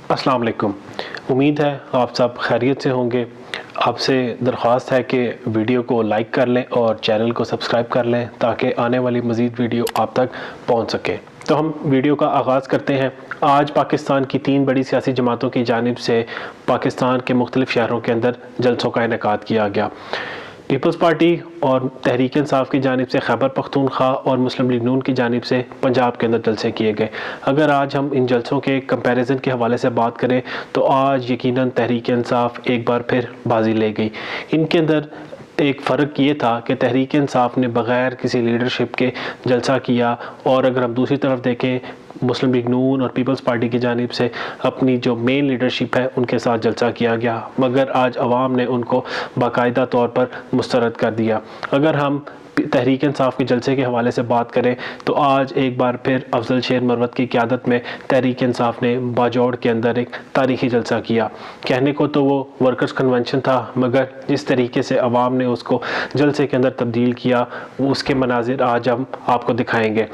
अस्सलाम वालेकुम। उम्मीद है आप सब खैरियत से होंगे। आपसे दरख्वास्त है कि वीडियो को लाइक कर लें और चैनल को सब्सक्राइब कर लें ताकि आने वाली मज़ीद वीडियो आप तक पहुंच सके। तो हम वीडियो का आगाज़ करते हैं। आज पाकिस्तान की 3 बड़ी सियासी जमातों की जानिब से पाकिस्तान के मुख्तलिफ़ शहरों के अंदर जलसों का इनेकाद किया गया। पीपल्स पार्टी और तहरीक इंसाफ की जानिब से खैबर पख्तूनख्वा और मुस्लिम लीग नून की जानिब से पंजाब के अंदर जलसे किए गए। अगर आज हम इन जलसों के कंपैरिजन के हवाले से बात करें तो आज यकीनन तहरीक इंसाफ एक बार फिर बाजी ले गई। इनके अंदर एक फ़र्क ये था कि तहरीक इंसाफ ने बग़ैर किसी लीडरशिप के जलसा किया, और अगर हम दूसरी तरफ देखें मुस्लिम लीग नून और पीपल्स पार्टी की जानिब से अपनी जो मेन लीडरशिप है उनके साथ जलसा किया गया, मगर आज अवाम ने उनको बाकायदा तौर पर मुस्तरद कर दिया। अगर हम तहरीक इंसाफ के जलसे के हवाले से बात करें तो आज एक बार फिर अफजल शेर मरवत की क़यादत में तहरीक इंसाफ ने बाजौड़ के अंदर एक तारीख़ी जलसा किया। कहने को तो वो वर्कर्स कन्वेंशन था, मगर जिस तरीके से अवाम ने उसको जलसे के अंदर तब्दील किया उसके मनाजिर आज हम आपको दिखाएंगे।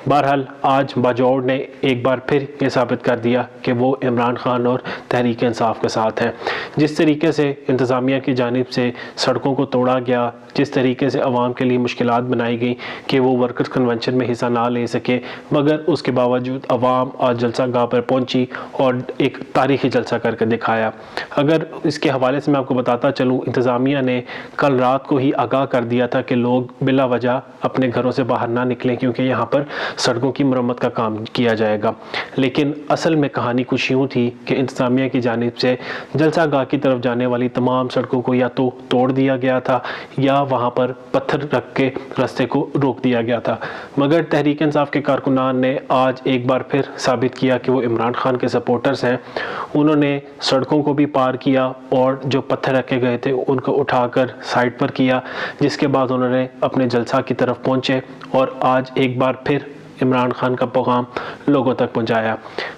बहरहाल आज बाजौड़ ने एक बार फिर ये साबित कर दिया कि वो इमरान खान और तहरीक इंसाफ के साथ हैं। जिस तरीके से इंतज़ामिया की जानिब से सड़कों को तोड़ा गया, जिस तरीके से अवाम के लिए मुश्किलात बनाई गई कि वो वर्कर्स कन्वेंशन में हिस्सा ना ले सके, मगर उसके बावजूद अवाम आज जलसा गाह पर पहुंची और एक तारीख़ी जलसा करके दिखाया। अगर इसके हवाले से मैं आपको बताता चलूँ, इंतज़ामिया ने कल रात को ही आगाह कर दिया था कि लोग बिला वजह अपने घरों से बाहर ना निकलें क्योंकि यहाँ पर सड़कों की मरम्मत का काम किया जाएगा। लेकिन असल में कहानी कुछ यूँ थी कि इंतज़ामिया की जानिब से जलसा गाह की तरफ जाने वाली तमाम सड़कों को या तो तोड़ दिया गया था या वहाँ पर पत्थर रख के रास्ते को रोक दिया गया था। मगर तहरीक इंसाफ के कारकुनान ने आज एक बार फिर साबित किया कि वो इमरान खान के सपोर्टर्स हैं। उन्होंने सड़कों को भी पार किया और जो पत्थर रखे गए थे उनको उठाकर साइड पर किया, जिसके बाद उन्होंने अपने जलसा की तरफ पहुँचे और आज एक बार फिर इमरान खान का पैगाम लोगों तक पहुंचाया।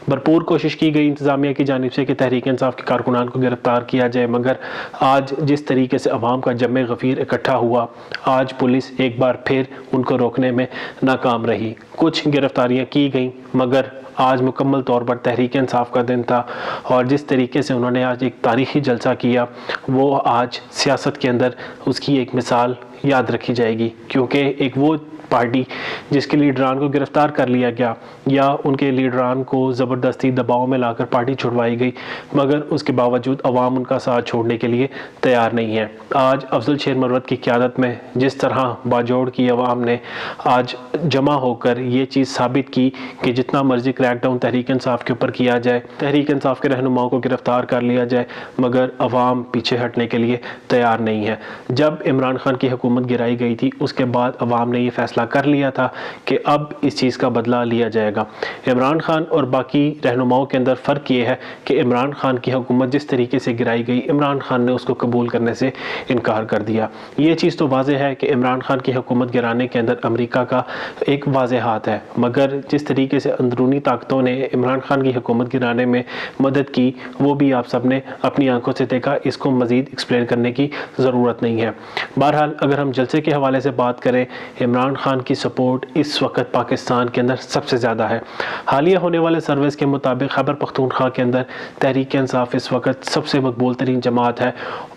भरपूर कोशिश की गई इंतज़ामिया की जानिब से कि तहरीक इंसाफ के कारकुनान को गिरफ़्तार किया जाए, मगर आज जिस तरीके से अवाम का जमे गफ़ीर इकट्ठा हुआ, आज पुलिस एक बार फिर उनको रोकने में नाकाम रही। कुछ गिरफ़्तारियाँ की गई, मगर आज मुकम्मल तौर पर तहरीक इंसाफ का दिन था और जिस तरीके से उन्होंने आज एक तारीख़ी जलसा किया वो आज सियासत के अंदर उसकी एक मिसाल याद रखी जाएगी। क्योंकि एक वो पार्टी जिसके लीडरान को गिरफ़्तार कर लिया गया या उनके लीडरान को ज़बरदस्ती दबाव में लाकर पार्टी छुड़वाई गई, मगर उसके बावजूद अवाम उनका साथ छोड़ने के लिए तैयार नहीं है। आज अफजल शेर मरवत की क़यादत में जिस तरह बाजौड़ की अवाम ने आज जमा होकर ये चीज़ साबित की कि जितना मर्जी क्रैकडाउन तहरीक इंसाफ के ऊपर किया जाए, तहरीक इंसाफ के रहनुमाओं को गिरफ़्तार कर लिया जाए, मगर अवाम पीछे हटने के लिए तैयार नहीं है। जब इमरान खान की हुकूमत गिराई गई थी उसके बाद अवाम ने ये फैसला कर लिया था कि अब इस चीज़ का बदला लिया जाएगा। इमरान खान और बाकी रहनुमाओं के अंदर फ़र्क ये है कि इमरान खान की हुकूमत जिस तरीके से गिराई गई, इमरान खान ने उसको कबूल करने से इनकार कर दिया। ये चीज़ तो वाज़ेह है कि इमरान खान की हुकूमत गिराने के अंदर अमेरिका का एक वाज़ेह हाथ है, मगर जिस तरीके से अंदरूनी ताकतों ने इमरान खान की हुकूमत गिराने में मदद की वो भी आप सब ने अपनी आंखों से देखा। इसको मज़ीद एक्सप्लेन करने की ज़रूरत नहीं है। बहरहाल अगर हम जलसे के हवाले से बात करें, इमरान खान की सपोर्ट इस वक्त पाकिस्तान के अंदर सबसे ज़्यादा है। हालिया होने वाले सर्वेस के मुताबिक खैबर पख्तूनख्वा के अंदर तहरीक इंसाफ इस वक्त सबसे मकबूल तरीन जमात है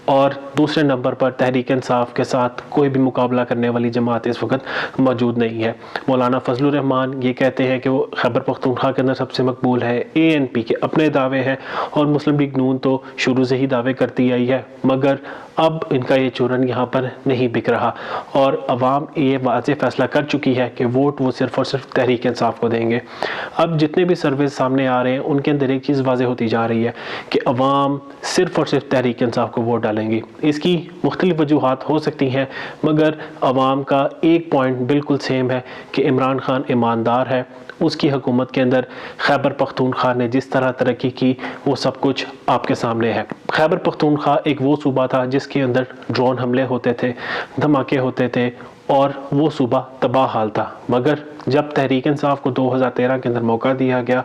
और दूसरे नंबर पर तहरीक इंसाफ के साथ कोई भी मुकाबला करने वाली जमात इस वक्त मौजूद नहीं है। मौलाना फजलुर रहमान ये कहते हैं कि वो खैबर पख्तूनख्वा के अंदर सबसे मकबूल है। ANP के अपने दावे हैं और मुस्लिम लीग नून तो शुरू से ही दावे करती आई है, मगर अब इनका ये चूरन यहाँ पर नहीं बिक रहा और अवाम ये वाज़ेह फैसला कर चुकी है कि वोट वो सिर्फ़ और सिर्फ तहरीक इंसाफ को देंगे। अब जितने भी सर्वे सामने आ रहे हैं उनके अंदर एक चीज़ वाज़ेह होती जा रही है कि अवाम सिर्फ़ और सिर्फ तहरीक इंसाफ को वोट डालेंगी। इसकी मुख्तलिफ वजूहात हो सकती हैं, मगर अवाम का एक पॉइंट बिल्कुल सेम है कि इमरान खान ईमानदार है। उसकी हुकूमत के अंदर खैबर पख्तूनख्वा ने जिस तरह तरक्की की वो सब कुछ आपके सामने है। खैबर पख्तूनख्वा एक वो सूबा था जिसके अंदर ड्रोन हमले होते थे, धमाके होते थे और वो सूबा तबाह हाल था, मगर जब तहरीक इंसाफ को 2013 के अंदर मौका दिया गया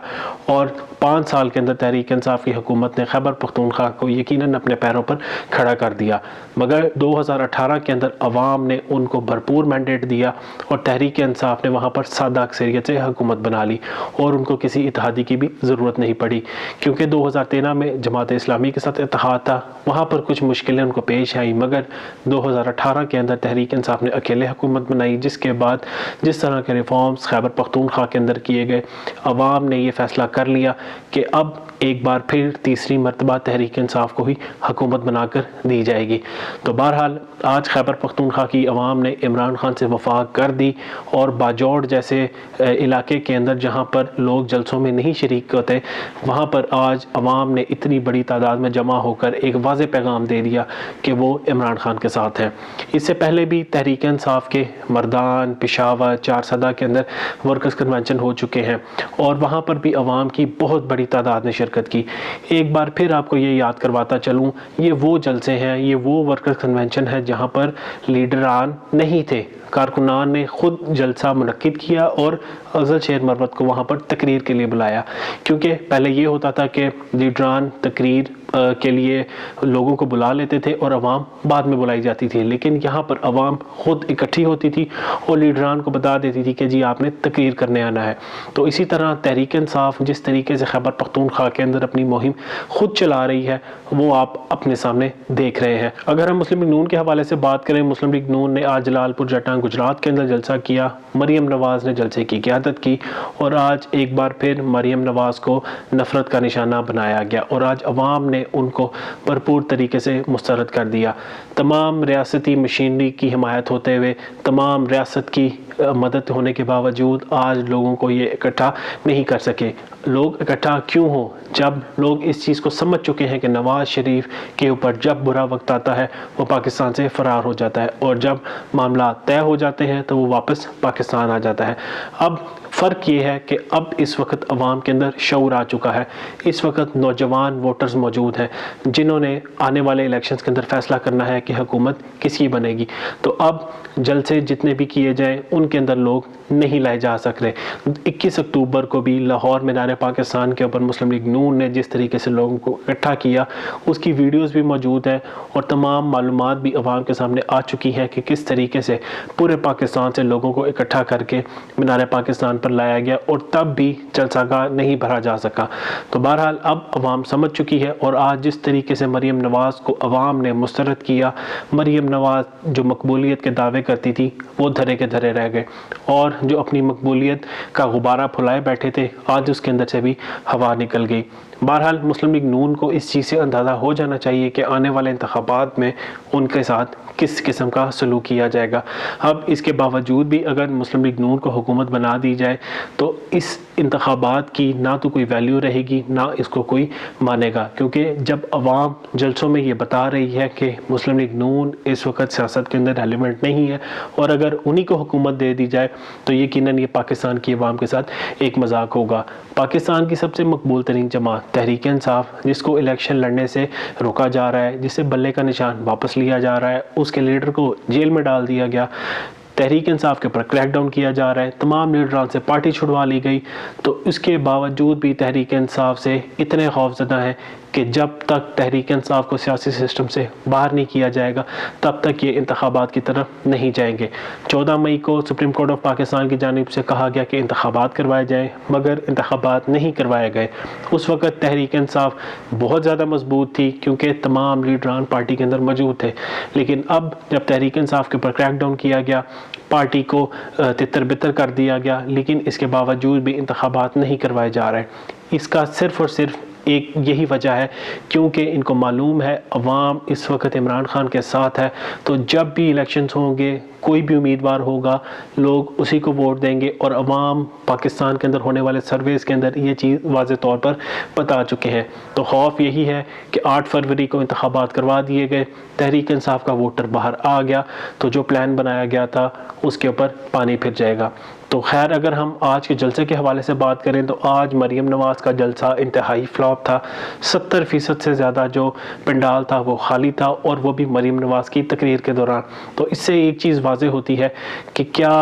और 5 साल के अंदर तहरीक इंसाफ की हुकूमत ने खैबर पख्तूनख्वा को यकीनन अपने पैरों पर खड़ा कर दिया, मगर 2018 के अंदर अवाम ने उनको भरपूर मैंडेट दिया और तहरीक इंसाफ ने वहाँ पर सादा अक्सरियत से हुकूमत बना ली और उनको किसी इत्तेहादी की भी ज़रूरत नहीं पड़ी, क्योंकि 2013 में जमात इस्लामी के साथ इत्तेहाद था, वहाँ पर कुछ मुश्किलें उनको पेश आई, मगर 2018 के अंदर तहरीक इंसाफ ने अकेले हुकूमत बनाई, जिसके बाद जिस तरह के रिफॉर्म्स खैबर पख्तूनख्वा के अंदर किए गए, अवाम ने ये फ़ैसला कर लिया कि अब एक बार फिर तीसरी मरतबा तहरीक इंसाफ को ही हुकूमत बनाकर दी जाएगी। तो बहरहाल आज खैबर पख्तूनख्वा की अवाम ने इमरान खान से वफाक कर दी और बाजौड़ जैसे इलाके के अंदर जहाँ पर लोग जलसों में नहीं शरीक होते, वहाँ पर आज अवाम ने इतनी बड़ी तादाद में जमा होकर एक वाज़ेह पैगाम दे दिया कि वो इमरान खान के साथ हैं। इससे पहले भी तहरीक इंसाफ के मर्दान, पेशावर, चारसदा के अंदर वर्कर्स कन्वेंशन हो चुके हैं और वहाँ पर भी अवाम की बहुत बड़ी तादाद ने शिरकत की। एक बार फिर आपको ये याद करवाता चलूँ, ये वो जलसे हैं, ये वो वर्कर्स कन्वेंशन है जहाँ पर लीडरान नहीं थे, कारकुनान ने खुद जलसा मुनक्किद किया और अफजल शेर मरवत को वहाँ पर तकरीर के लिए बुलाया, क्योंकि पहले ये होता था कि लीडरान तकरीर के लिए लोगों को बुला लेते थे और अवाम बाद में बुलाई जाती थी, लेकिन यहाँ पर अवाम खुद इकट्ठी होती थी और लीडरान को बता देती थी कि जी आपने तकरीर करने आना है। तो इसी तरह तहरीक इंसाफ जिस तरीके से खैबर पख्तूनख्वा के अंदर अपनी मुहिम खुद चला रही है वो आप अपने सामने देख रहे हैं। अगर हम मुस्लिम लीग नून के हवाले से बात करें, मुस्लिम लीग नून ने आज जलालपुर जटा गुजरात के अंदर जलसा किया, मरियम नवाज़ ने जलसे की क़यादत की और आज एक बार फिर मरियम नवाज़ को नफ़रत का निशाना बनाया गया और आज अवाम ने उनको भरपूर तरीके से मुस्तरद कर दिया। तमाम रियासती मशीनरी की हिमायत होते हुए, तमाम रियासत की मदद होने के बावजूद आज लोगों को ये इकट्ठा नहीं कर सके। लोग इकट्ठा क्यों हो? जब लोग इस चीज़ को समझ चुके हैं कि नवाज़ शरीफ के ऊपर जब बुरा वक्त आता है वो पाकिस्तान से फ़रार हो जाता है और जब मामला तय हो जाते हैं तो वो वापस पाकिस्तान आ जाता है। अब फ़र्क ये है कि अब इस वक्त अवाम के अंदर शऊर आ चुका है, इस वक्त नौजवान वोटर्स मौजूद हैं जिन्होंने आने वाले इलेक्शंस के अंदर फ़ैसला करना है कि हुकूमत किसकी बनेगी। तो अब जलसे जितने भी किए जाएँ उनके अंदर लोग नहीं लाए जा सक रहे। 21 अक्टूबर को भी लाहौर मीनार पाकिस्तान के ऊपर मुस्लिम लीग नून ने जिस तरीके से लोगों को इकट्ठा किया उसकी वीडियोस भी मौजूद हैं और तमाम मालूमात भी अवाम के सामने आ चुकी हैं कि किस तरीके से पूरे पाकिस्तान से लोगों को इकट्ठा करके मीनार पाकिस्तान पर लाया गया और तब भी जलसागाह नहीं भरा जा सका। तो बहरहाल अब अवाम समझ चुकी है और आज जिस तरीके से मरियम नवाज़ को अवाम ने मुस्तरद किया, मरियम नवाज़ जो मकबूलियत के दावे करती थी वो धरे के धरे रह गए और जो अपनी मकबूलियत का गुब्बारा फुलाए बैठे थे आज उसके अंदर से भी हवा निकल गई। बहरहाल मुस्लिम लीग नून को इस चीज़ से अंदाज़ा हो जाना चाहिए कि आने वाले इंतखाबात में उनके साथ किस किस्म का सलूक किया जाएगा। अब इसके बावजूद भी अगर मुस्लिम लीग नून को हुकूमत बना दी जाए तो इस इंतखाबात की ना तो कोई वैल्यू रहेगी ना इसको कोई मानेगा, क्योंकि जब अवाम जलसों में ये बता रही है कि मुस्लिम लीग नून इस वक्त सियासत के अंदर रेलिवेंट नहीं है और अगर उन्हीं को हुकूमत दे दी जाए तो यकीनन ये पाकिस्तान की अवाम के साथ एक मजाक होगा। पाकिस्तान की सबसे मकबूल तरीन जमात तहरीक इंसाफ, जिसको इलेक्शन लड़ने से रोका जा रहा है, जिससे बल्ले का निशान वापस लिया जा रहा है, उसके लीडर को जेल में डाल दिया गया, तहरीक इंसाफ के ऊपर क्रैकडाउन किया जा रहा है, तमाम लीडरान से पार्टी छुड़वा ली गई, तो इसके बावजूद भी तहरीक इंसाफ से इतने खौफजदा हैं कि जब तक तहरीक इंसाफ को सियासी सिस्टम से बाहर नहीं किया जाएगा तब तक ये इंतखाबात की तरफ नहीं जाएंगे। 14 मई को सुप्रीम कोर्ट ऑफ पाकिस्तान की जानिब से कहा गया कि इंतखाबात करवाए जाएँ, मगर इंतखाबात नहीं करवाए गए। उस वक़्त तहरीक इंसाफ बहुत ज़्यादा मजबूत थी क्योंकि तमाम लीडरान पार्टी के अंदर मौजूद थे, लेकिन अब जब तहरीक इंसाफ के ऊपर क्रैकडाउन किया गया, पार्टी को तितर बितर कर दिया गया, लेकिन इसके बावजूद भी इंतखाबात नहीं करवाए जा रहे। इसका सिर्फ़ और सिर्फ एक यही वजह है क्योंकि इनको मालूम है अवाम इस वक्त इमरान खान के साथ है, तो जब भी इलेक्शंस होंगे कोई भी उम्मीदवार होगा लोग उसी को वोट देंगे और अवाम पाकिस्तान के अंदर होने वाले सर्वेस के अंदर ये चीज़ वाज़े तौर पर बता चुके हैं। तो खौफ यही है कि 8 फरवरी को इंतखाबात करवा दिए गए, तहरीक इंसाफ का वोटर बाहर आ गया तो जो प्लान बनाया गया था उसके ऊपर पानी फिर जाएगा। तो खैर अगर हम आज के जलसे के हवाले से बात करें तो आज मरियम नवाज़ का जलसा इंतहाई फ्लॉप था। 70% से ज़्यादा जो पंडाल था वो खाली था और वो भी मरियम नवाज़ की तकरीर के दौरान। तो इससे एक चीज़ वाज़े होती है कि क्या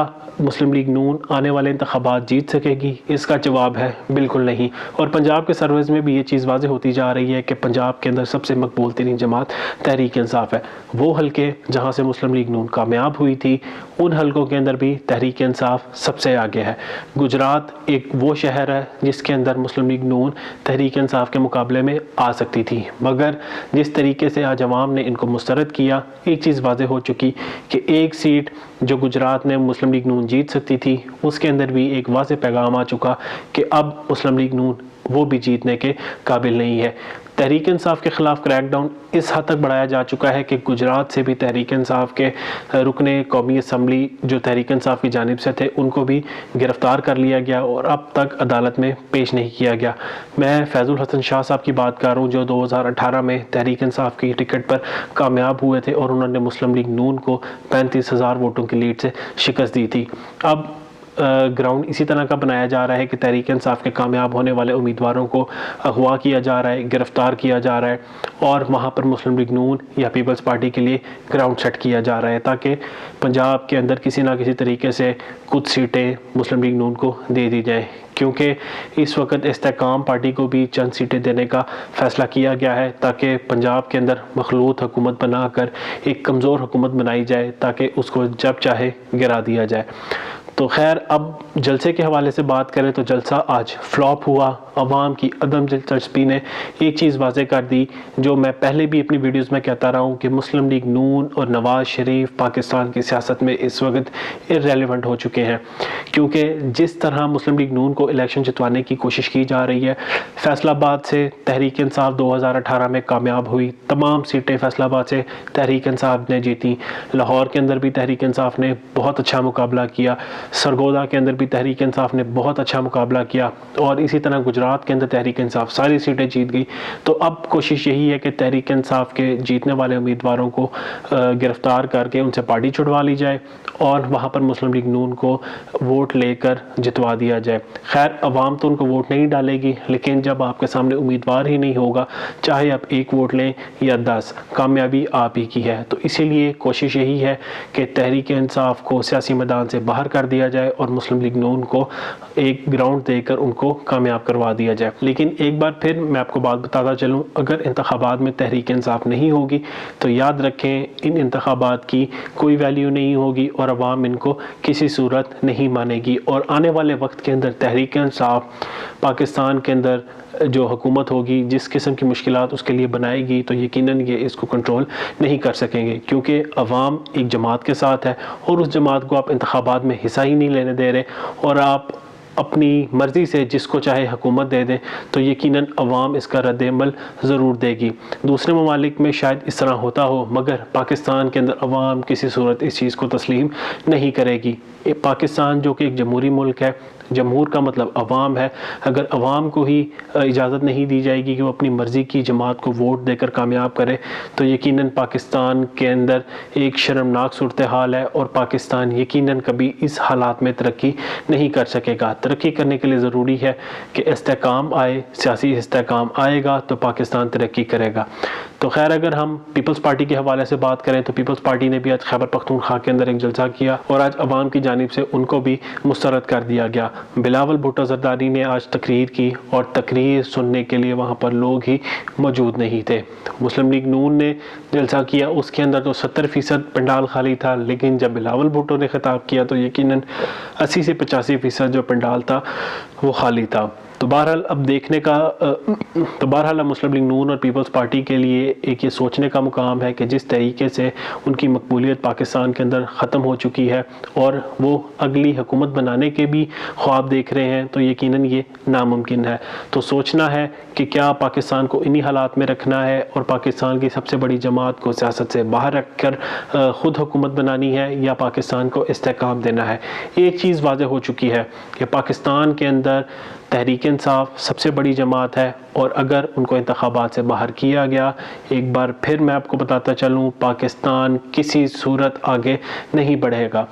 मुस्लिम लीग नून आने वाले इंतखाबात जीत सकेगी? इसका जवाब है बिल्कुल नहीं। और पंजाब के सर्वेज़ में भी ये चीज़ वाज़ेह होती जा रही है कि पंजाब के अंदर सबसे मकबूल तरीन जमात तहरीक इंसाफ है। वो हल्के जहाँ से मुस्लिम लीग नून कामयाब हुई थी, उन हल्कों के अंदर भी तहरीक इंसाफ सबसे आगे है। गुजरात एक वो शहर है जिसके अंदर मुस्लिम लीग नून तहरीक इंसाफ के मुकाबले में आ सकती थी, मगर जिस तरीके से आज अवाम ने इनको मुस्तरद किया, एक चीज़ वाज़ेह हो चुकी कि एक सीट जो गुजरात में मुस्लिम लीग नून जीत सकती थी, उसके अंदर भी एक वाज़ेह पैगाम आ चुका कि अब मुस्लिम लीग नून वो भी जीतने के काबिल नहीं है। तहरीक इंसाफ के ख़िलाफ़ क्रैकडाउन इस हद तक बढ़ाया जा चुका है कि गुजरात से भी तहरीक इंसाफ के रुकने कौमी असम्बली जो तहरीक इंसाफ की जानिब से थे, उनको भी गिरफ़्तार कर लिया गया और अब तक अदालत में पेश नहीं किया गया। मैं फैज़ुल हसन शाह साहब की बात कर रहा हूँ, जो 2018 में तहरीक इंसाफ की टिकट पर कामयाब हुए थे और उन्होंने मुस्लिम लीग नून को 35,000 वोटों की लीड से शिकस्त दी थी। अब ग्राउंड इसी तरह का बनाया जा रहा है कि तहरीक इंसाफ के कामयाब होने वाले उम्मीदवारों को अगवा किया जा रहा है, गिरफ़्तार किया जा रहा है और वहाँ पर मुस्लिम लीग नून या पीपल्स पार्टी के लिए ग्राउंड सेट किया जा रहा है ताकि पंजाब के अंदर किसी ना किसी तरीके से कुछ सीटें मुस्लिम लीग नून को दे दी जाएँ, क्योंकि इस वक्त इस्तेकाम पार्टी को भी चंद सीटें देने का फ़ैसला किया गया है ताकि पंजाब के अंदर मखलूत हुकूमत बनाकर एक कमज़ोर हुकूमत बनाई जाए ताकि उसको जब चाहे गिरा दिया जाए। तो खैर, अब जलसे के हवाले से बात करें तो जलसा आज फ्लॉप हुआ। अवाम की अदम दिलचस्पी ने एक चीज़ वाज़ेह कर दी, जो मैं पहले भी अपनी वीडियोज़ में कहता रहा हूँ कि मुस्लिम लीग नून और नवाज़ शरीफ पाकिस्तान की सियासत में इस वक्त इर्रेलेवेंट हो चुके हैं, क्योंकि जिस तरह मुस्लिम लीग नून को इलेक्शन जितवाने की कोशिश की जा रही है, फैसलाबाद से तहरीक इंसाफ 2018 में कामयाब हुई, तमाम सीटें फैसलाबाद से तहरीक इंसाफ ने जीती, लाहौर के अंदर भी तहरीक इंसाफ ने बहुत अच्छा मुकाबला किया, सरगोदा के अंदर भी तहरीक इंसाफ ने बहुत अच्छा मुकाबला किया और इसी तरह गुजरात के अंदर तहरीक इंसाफ सारी सीटें जीत गई। तो अब कोशिश यही है कि तहरीक इंसाफ के जीतने वाले उम्मीदवारों को गिरफ़्तार करके उनसे पार्टी छुड़वा ली जाए और वहाँ पर मुस्लिम लीग नून को वोट लेकर जितवा दिया जाए। खैर, अवाम तो उनको वोट नहीं डालेगी, लेकिन जब आपके सामने उम्मीदवार ही नहीं होगा, चाहे आप एक वोट लें या 10, कामयाबी आप ही की है। तो इसीलिए कोशिश यही है कि तहरीक इंसाफ को सियासी मैदान से बाहर कर दिया जाए और मुस्लिम लीग नून को एक ग्राउंड देकर उनको कामयाब करवा दिया जाए। लेकिन एक बार फिर मैं आपको बात बताता चलूँ, अगर इंतखाबात में तहरीक इंसाफ नहीं होगी तो याद रखें, इन इंतखाबात की कोई वैल्यू नहीं होगी और अवाम इनको किसी सूरत नहीं मानेगी। और आने वाले वक्त के अंदर तहरीक इंसाफ पाकिस्तान के अंदर जो हुकूमत होगी, जिस किस्म की मुश्किलात उसके लिए बनाएगी, तो यकीनन ये इसको कंट्रोल नहीं कर सकेंगे, क्योंकि अवाम एक जमात के साथ है और उस जमात को आप इंतखाबात में हिस्सा ही नहीं लेने दे रहे और आप अपनी मर्ज़ी से जिसको चाहे हुकूमत दे दें, तो यकीनन अवाम इसका रद्द-ए-अमल ज़रूर देगी। दूसरे ममालिक में शायद इस तरह होता हो, मगर पाकिस्तान के अंदर अवाम किसी सूरत इस चीज़ को तस्लीम नहीं करेगी। पाकिस्तान जो कि एक जमहूरी मुल्क है, जमहूर का मतलब अवाम है, अगर अवाम को ही इजाज़त नहीं दी जाएगी कि वो अपनी मर्ज़ी की जमात को वोट देकर कामयाब करे, तो यकीनन पाकिस्तान के अंदर एक शर्मनाक सूरत हाल है और पाकिस्तान यकीनन कभी इस हालात में तरक्की नहीं कर सकेगा। तरक्की करने के लिए ज़रूरी है कि इस्तेकाम आए, सियासी इस्तेकाम आएगा तो पाकिस्तान तरक्की करेगा। तो खैर, अगर हम पीपल्स पार्टी के हवाले से बात करें तो पीपल्स पार्टी ने भी आज खैबर पख्तूनख्वा के अंदर एक जलसा किया और आज अवाम की जानिब से उनको भी मुस्तरद कर दिया गया। बिलावल भुट्टो ज़रदारी ने आज तकरीर की और तकरीर सुनने के लिए वहाँ पर लोग ही मौजूद नहीं थे। मुस्लिम लीग नून ने जलसा किया, उसके अंदर तो 70% पंडाल खाली था, लेकिन जब बिलावल भुट्टो ने खिताब किया तो यकीनन 80 से 85% जो पंडाल था वो खाली था। तो बहरहाल अब देखने का बहरहाल मुस्लिम लीग नून और पीपल्स पार्टी के लिए एक ये सोचने का मुकाम है कि जिस तरीके से उनकी मकबूलियत पाकिस्तान के अंदर ख़त्म हो चुकी है और वो अगली हुकूमत बनाने के भी ख्वाब देख रहे हैं, तो यकीनन ये नामुमकिन है। तो सोचना है कि क्या पाकिस्तान को इन्हीं हालात में रखना है और पाकिस्तान की सबसे बड़ी जमात को सियासत से बाहर रख कर ख़ुद हुकूमत बनानी है या पाकिस्तान को इस्तेकाम देना है। एक चीज़ वाज़ेह हो चुकी है कि पाकिस्तान के अंदर तहरीक इंसाफ सबसे बड़ी जमात है और अगर उनको इंतखाबात से बाहर किया गया, एक बार फिर मैं आपको बताता चलूँ, पाकिस्तान किसी सूरत आगे नहीं बढ़ेगा।